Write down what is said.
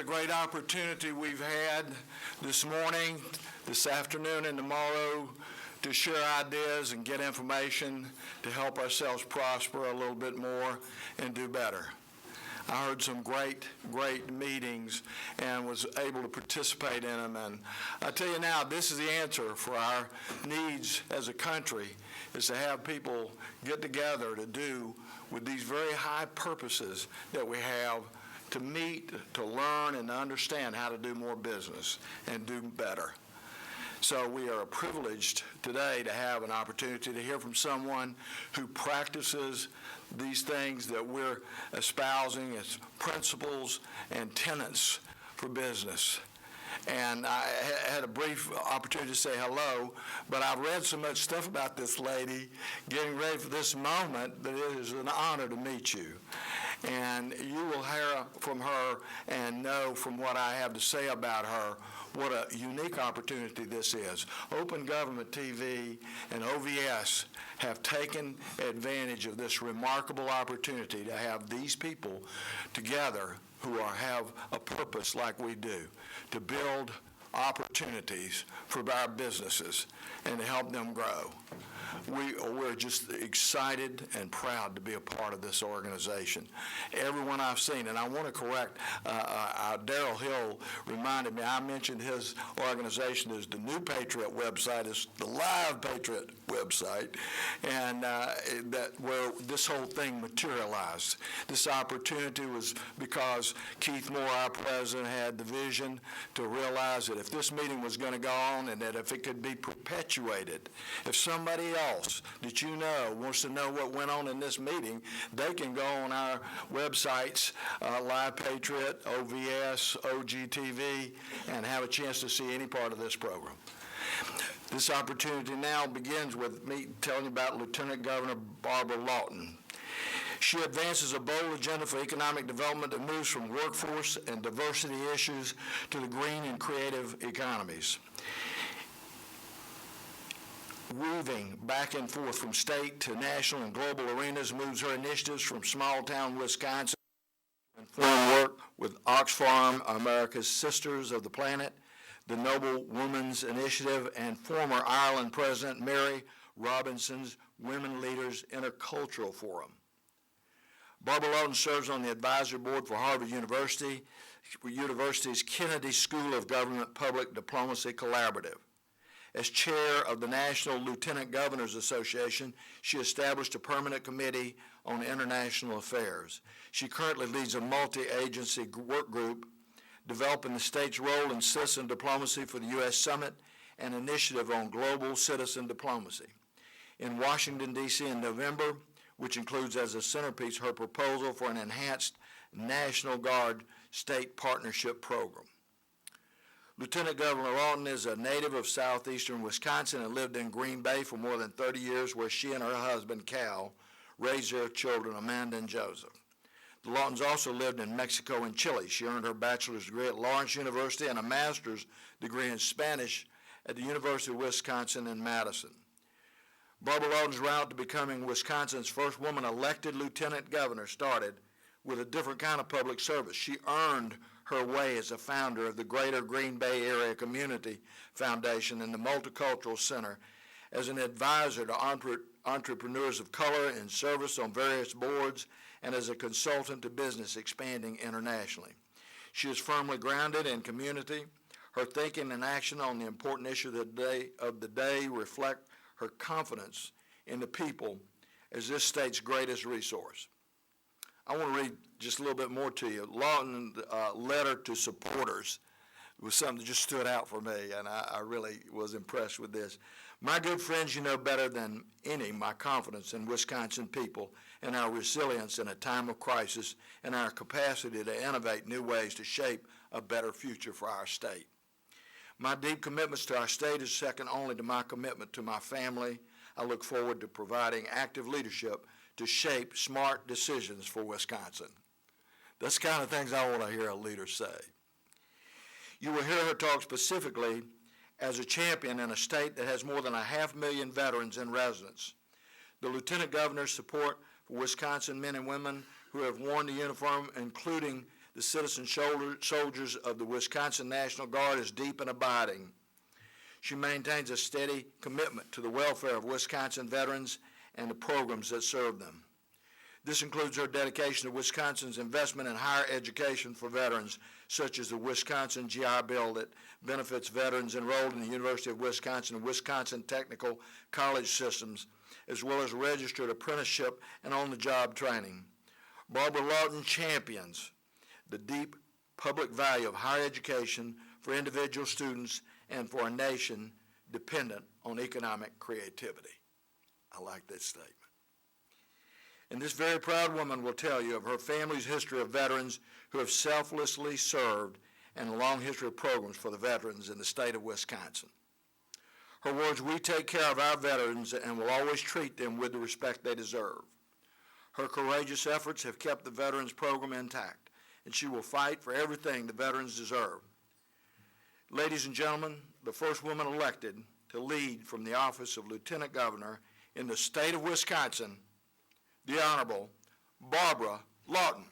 a great opportunity we've had this morning, this afternoon, and tomorrow to share ideas and get information to help ourselves prosper a little bit more and do better. I heard some great meetings and was able to participate in them. And I tell you now, this is the answer for our needs as a country, is to have people get together to do with these very high purposes that we have to meet, to learn, and to understand how to do more business and do better. So we are privileged today to have an opportunity to hear from someone who practices these things that we're espousing as principles and tenets for business. And I had a brief opportunity to say hello, but I've read so much stuff about this lady getting ready for this moment that it is an honor to meet you. And you will hear from her and know from what I have to say about her what a unique opportunity this is. Open Government TV and OVS have taken advantage of this remarkable opportunity to have these people together who have a purpose like we do, to build opportunities for our businesses and to help them grow. We're just excited and proud to be a part of this organization. Everyone I've seen, and I want to correct, Darrell Hill reminded me, I mentioned his organization is the New Patriot website, is the Live Patriot website, and that where this whole thing materialized. This opportunity was because Keith Moore, our president, had the vision to realize that if this meeting was going to go on and that if it could be perpetuated, if somebody else that you know wants to know what went on in this meeting, they can go on our websites, Live Patriot, OVS, OGTV, and have a chance to see any part of this program. This opportunity now begins with me telling you about Lieutenant Governor Barbara Lawton. She advances a bold agenda for economic development that moves from workforce and diversity issues to the green and creative economies. Weaving back and forth from state to national and global arenas moves her initiatives from small-town Wisconsin and foreign work with Oxfam, America's Sisters of the Planet, the Noble Women's Initiative, and former Ireland President Mary Robinson's Women Leaders Intercultural Forum. Barbara Lawton serves on the advisory board for Harvard University's Kennedy School of Government Public Diplomacy Collaborative. As chair of the National Lieutenant Governors Association, she established a permanent committee on international affairs. She currently leads a multi-agency work group developing the state's role in citizen diplomacy for the U.S. Summit and initiative on global citizen diplomacy. In Washington, D.C. in November, which includes as a centerpiece her proposal for an enhanced National Guard state partnership program. Lieutenant Governor Lawton is a native of southeastern Wisconsin and lived in Green Bay for more than 30 years, where she and her husband, Cal, raised their children, Amanda and Joseph. The Lawtons also lived in Mexico and Chile. She earned her bachelor's degree at Lawrence University and a master's degree in Spanish at the University of Wisconsin in Madison. Barbara Lawton's route to becoming Wisconsin's first woman elected lieutenant governor started with a different kind of public service. She earned her way as a founder of the Greater Green Bay Area Community Foundation and the Multicultural Center, as an advisor to entrepreneurs of color in service on various boards, and as a consultant to business expanding internationally. She is firmly grounded in community. Her thinking and action on the important issue of the day reflect her confidence in the people as this state's greatest resource. I want to read just a little bit more to you. Lawton's letter to supporters was something that just stood out for me, and I really was impressed with this. My good friends, you know better than any my confidence in Wisconsin people and our resilience in a time of crisis and our capacity to innovate new ways to shape a better future for our state. My deep commitments to our state is second only to my commitment to my family. I look forward to providing active leadership to shape smart decisions for Wisconsin. That's the kind of things I want to hear a leader say. You will hear her talk specifically as a champion in a state that has more than 500,000 veterans in residence. The Lieutenant Governor's support for Wisconsin men and women who have worn the uniform, including the citizen soldiers of the Wisconsin National Guard is deep and abiding. She maintains a steady commitment to the welfare of Wisconsin veterans and the programs that serve them. This includes her dedication to Wisconsin's investment in higher education for veterans, such as the Wisconsin GI Bill that benefits veterans enrolled in the University of Wisconsin and Wisconsin Technical College systems, as well as registered apprenticeship and on-the-job training. Barbara Lawton champions the deep public value of higher education for individual students and for a nation dependent on economic creativity. I like that statement. And this very proud woman will tell you of her family's history of veterans who have selflessly served and a long history of programs for the veterans in the state of Wisconsin. Her words, "We take care of our veterans and will always treat them with the respect they deserve." Her courageous efforts have kept the veterans program intact, and she will fight for everything the veterans deserve. Ladies and gentlemen, the first woman elected to lead from the office of Lieutenant Governor in the state of Wisconsin, the Honorable Barbara Lawton.